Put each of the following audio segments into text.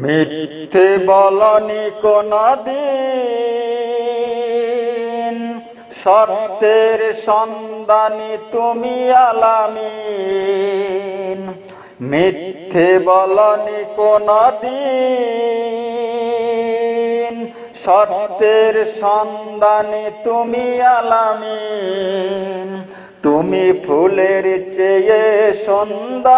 মিথ্যে বলনি কোনদিন, সত্যের সন্ধানী তুমি আলামিন। মিথ্যে বলনি কোনদিন, সত্যের সন্ধানী তুমি আলামিন। তুমি ফুলের চেয়ে সুন্দর,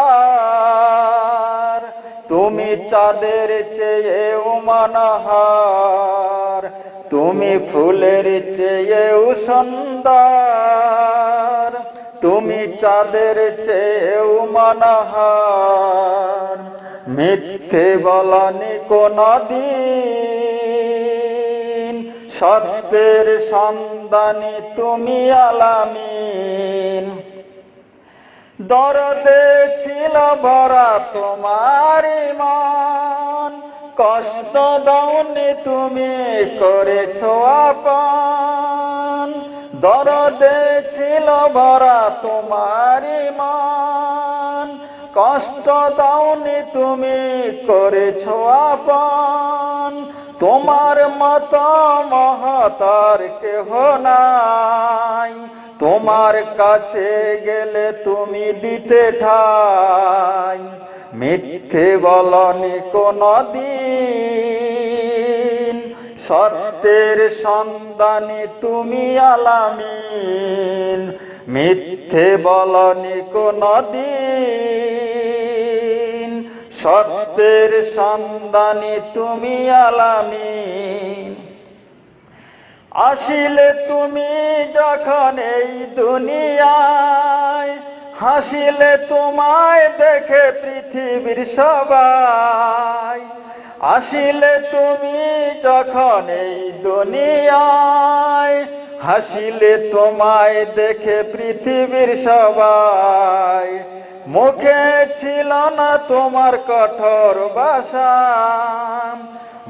তুমি চাঁদের চেয়েও মনোহর। তুমি ফুলের চেয়েও সুন্দর, তুমি চাঁদের চেয়েও মনোহর। মিথ্যে বলনি কোনদিন, সত্যের সন্ধানী তুমি আলামিন। দরদে ছিল ভরা তোমার মন, কষ্ট দাওনি তুমি করেছো আপন। দরদে ছিল ভরা তোমার মন, কষ্ট দাওনি তুমি করেছো আপন। তোমার মতো মহতার কেহ নাই, তোমার কাছে গেলে তুমি দিতে ঠাই। মিথ্যে বলনি কোনদিন, সত্যের সন্ধানী তুমি আলামিন। মিথ্যে বলনি কোনদিন, সত্যের সন্ধানী তুমি আলামিন। আসিলে তুমি যখন এই দুনিয়ায়, হাসিলে তোমায় দেখে পৃথিবীর সবাই। আসিলে তুমি যখন এই দুনিয়ায়, হাসিলে তোমায় দেখে পৃথিবীর সবাই। মুখে ছিল না তোমার কঠোর ভাষা,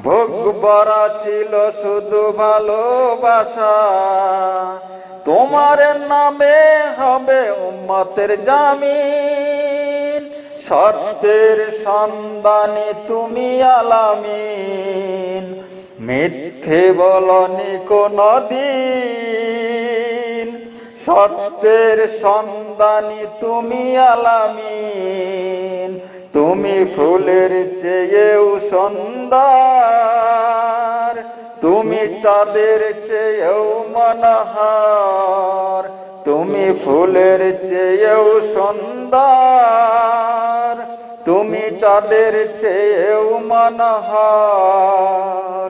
বুক ভরা ছিল শুধু ভালোবাসা। তোমার নামে হবে উম্মতের জামিন, সত্যের সন্ধানী তুমি আলামিন। মিথ্যে বলনি কোনদিন, সত্যের সন্ধানী তুমি আলামিন। তুমি ফুলের চেয়েও সুন্দর, তুমি চাঁদের চেয়েও মনোহর। তুমি ফুলের চেয়েও সুন্দর, তুমি চাঁদের চেয়েও মনোহর।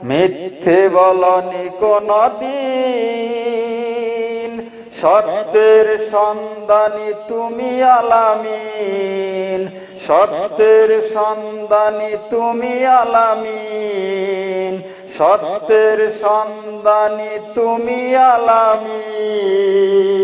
মিথ্যে বলনি কোনদিন, সত্যের সন্ধানী তুমি আলামিন। সত্যের সন্ধানী তুমি আলামিন, সত্যের সন্ধানী তুমি আলামিন।